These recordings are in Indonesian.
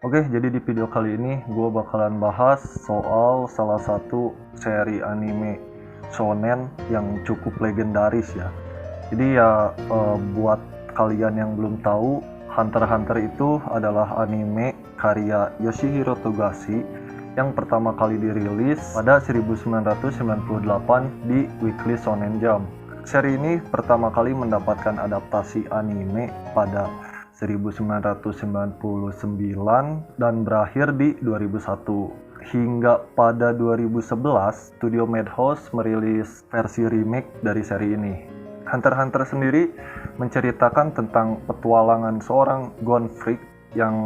Oke, jadi di video kali ini gue bakalan bahas soal salah satu seri anime shonen yang cukup legendaris ya. Jadi ya buat kalian yang belum tahu, Hunter x Hunter itu adalah anime karya Yoshihiro Togashi yang pertama kali dirilis pada 1998 di Weekly Shonen Jump. Seri ini pertama kali mendapatkan adaptasi anime pada 1999 dan berakhir di 2001. Hingga pada 2011, Studio Madhouse merilis versi remake dari seri ini. Hunter x Hunter sendiri menceritakan tentang petualangan seorang Gon Freak yang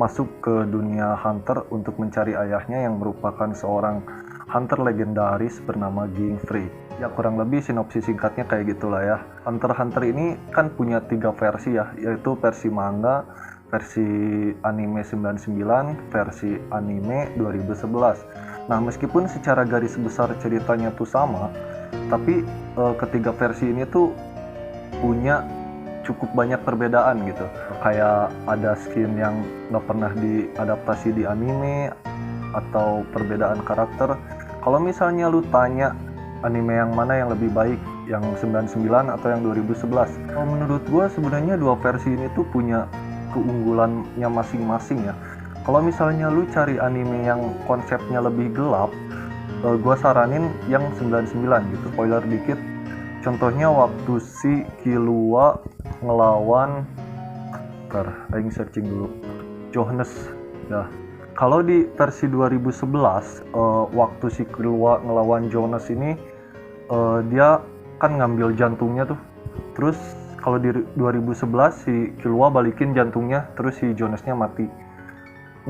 masuk ke dunia Hunter untuk mencari ayahnya yang merupakan seorang Hunter legendaris bernama Ging Freak. Ya kurang lebih sinopsis singkatnya kayak gitulah ya. Hunter x Hunter ini kan punya 3 versi ya, yaitu versi manga, versi anime 99, versi anime 2011. Nah meskipun secara garis besar ceritanya tuh sama, tapi ketiga versi ini tuh punya cukup banyak perbedaan gitu. Kayak ada skin yang nggak pernah diadaptasi di anime, atau perbedaan karakter. Kalau misalnya lu tanya anime yang mana yang lebih baik, yang 99 atau yang 2011? Kalau menurut gue sebenarnya dua versi ini tuh punya keunggulannya masing-masing ya. Kalau misalnya lu cari anime yang konsepnya lebih gelap, gue saranin yang 99 gitu. Spoiler dikit, contohnya waktu si Killua ngelawan, aing searching dulu, Johannes ya. Kalau di versi 2011, waktu si Killua ngelawan Jonas ini, dia kan ngambil jantungnya tuh. Terus kalau di 2011 si Killua balikin jantungnya, terus si Jonasnya mati.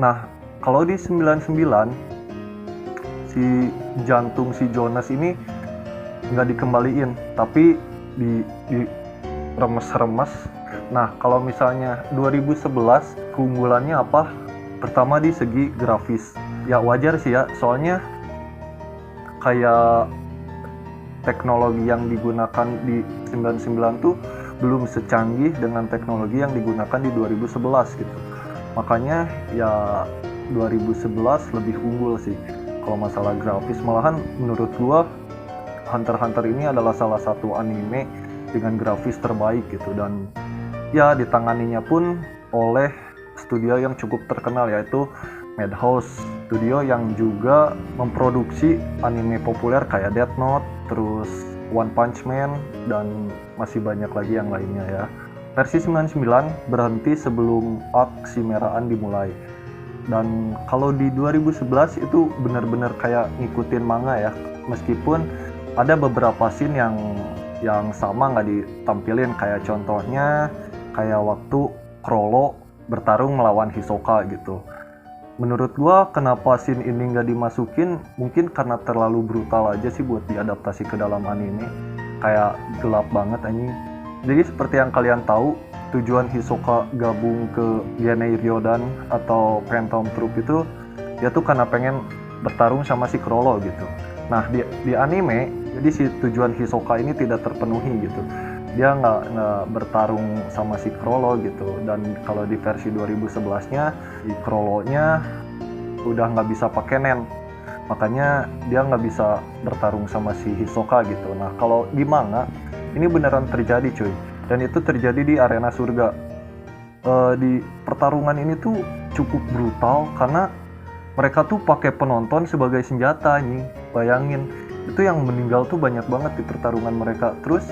Nah, kalau di 99, si jantung si Jonas ini nggak dikembaliin, tapi di remes-remes. Nah, kalau misalnya 2011, keunggulannya apa? Pertama di segi grafis, ya wajar sih ya, soalnya kayak teknologi yang digunakan di 99 tuh belum secanggih dengan teknologi yang digunakan di 2011 gitu. Makanya ya 2011 lebih unggul sih kalau masalah grafis. Malahan menurut gua Hunter x Hunter ini adalah salah satu anime dengan grafis terbaik gitu, dan ya ditanganinya pun oleh studio yang cukup terkenal yaitu Madhouse, studio yang juga memproduksi anime populer kayak Death Note, terus One Punch Man, dan masih banyak lagi yang lainnya ya. Versi 99 berhenti sebelum arc Chimeraan dimulai. Dan kalau di 2011 itu benar-benar kayak ngikutin manga ya, meskipun ada beberapa scene yang sama nggak ditampilin, kayak contohnya kayak waktu Chrollo bertarung melawan Hisoka gitu. Menurut gua kenapa scene ini nggak dimasukin, mungkin karena terlalu brutal aja sih buat diadaptasi ke dalam anime. Kayak gelap banget anjing. Jadi seperti yang kalian tahu, tujuan Hisoka gabung ke Genei Ryodan atau Phantom Troop itu, dia tuh karena pengen bertarung sama si Chrollo gitu. Nah di anime, jadi si tujuan Hisoka ini tidak terpenuhi gitu. Dia nggak bertarung sama si Chrollo gitu. Dan kalau di versi 2011-nya, si Chrollo-nya udah nggak bisa pakai nen, makanya dia nggak bisa bertarung sama si Hisoka gitu. Nah kalau di manga ini beneran terjadi cuy, dan itu terjadi di arena surga. Di pertarungan ini tuh cukup brutal karena mereka tuh pakai penonton sebagai senjata nih. Bayangin, itu yang meninggal tuh banyak banget di pertarungan mereka. Terus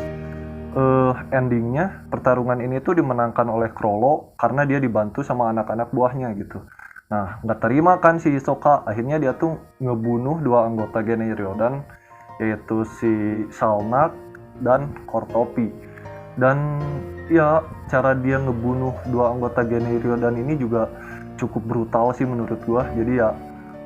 endingnya pertarungan ini tuh dimenangkan oleh Chrollo karena dia dibantu sama anak-anak buahnya gitu. Nah nggak terima kan si Hisoka, akhirnya dia tuh ngebunuh 2 anggota Genei Ryodan, yaitu si Salnak dan Kortopi. Dan ya cara dia ngebunuh 2 anggota Genei Ryodan ini juga cukup brutal sih menurut gua. Jadi ya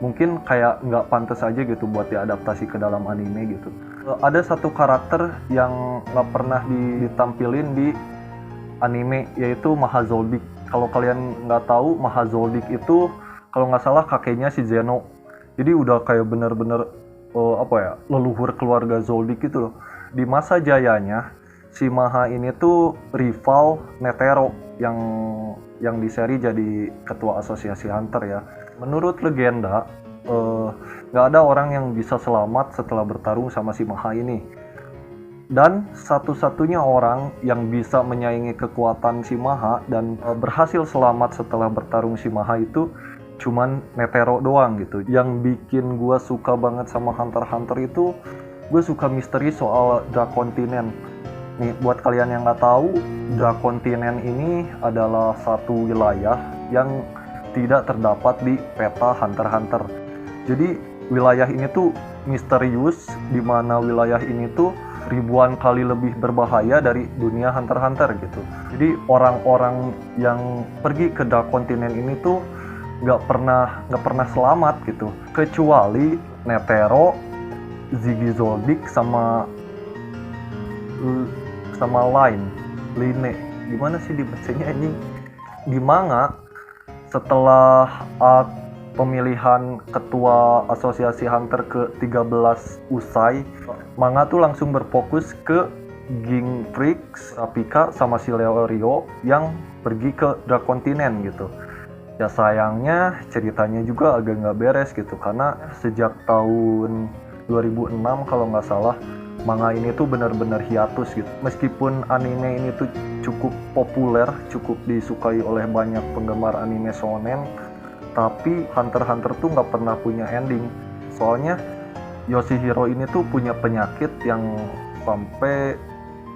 mungkin kayak nggak pantas aja gitu buat diadaptasi ke dalam anime gitu. Ada satu karakter yang nggak pernah ditampilin di anime, yaitu Mahazoldyck. Kalau kalian nggak tahu, Mahazoldyck itu kalau nggak salah kakeknya si Zeno. Jadi udah kayak bener-bener leluhur keluarga Zoldyck gitu loh. Di masa jayanya si Maha ini tuh rival Netero, yang di seri jadi ketua asosiasi hunter ya. Menurut legenda, nggak ada orang yang bisa selamat setelah bertarung sama si Maha ini. Dan satu-satunya orang yang bisa menyaingi kekuatan si Maha dan berhasil selamat setelah bertarung si Maha itu cuman Netero doang gitu. Yang bikin gue suka banget sama Hunter x Hunter itu, gue suka misteri soal Drakontinent. Nih, buat kalian yang nggak tahu, Drakontinent ini adalah satu wilayah yang tidak terdapat di peta Hunter x Hunter. Jadi wilayah ini tuh misterius, di mana wilayah ini tuh ribuan kali lebih berbahaya dari dunia Hunter x Hunter gitu. Jadi orang-orang yang pergi ke Drakontinent ini tuh nggak pernah selamat gitu, kecuali Netero, Ziggy-Zoldyck sama Line. Gimana sih dibacanya ini? Di manga, setelah pemilihan ketua asosiasi Hunter ke-13 usai, manga tuh langsung berfokus ke Ging-Prix, Rapika, sama si Leorio yang pergi ke Drakontinent gitu. Ya sayangnya ceritanya juga agak nggak beres gitu, karena sejak tahun 2006 kalau nggak salah, manga ini tuh benar-benar hiatus gitu. Meskipun anime ini tuh cukup populer, cukup disukai oleh banyak penggemar anime shonen, tapi Hunter x Hunter tuh nggak pernah punya ending. Soalnya Yoshihiro ini tuh punya penyakit yang sampai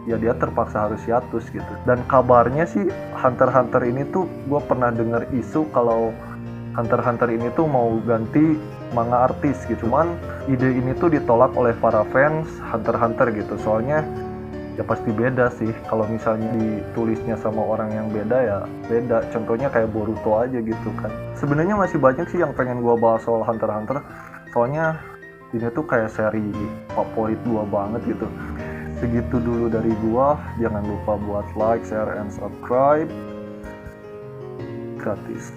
ya dia terpaksa harus hiatus gitu. Dan kabarnya sih Hunter x Hunter ini tuh gue pernah dengar isu kalau Hunter x Hunter ini tuh mau ganti manga artis gitu. Cuman ide ini tuh ditolak oleh para fans Hunter x Hunter gitu. Soalnya ya pasti beda sih, kalau misalnya ditulisnya sama orang yang beda ya beda. Contohnya kayak Boruto aja gitu kan. Sebenarnya masih banyak sih yang pengen gue bahas soal Hunter x Hunter, soalnya ini tuh kayak seri favorit gue banget gitu. Segitu dulu dari gue, jangan lupa buat like, share, and subscribe gratis.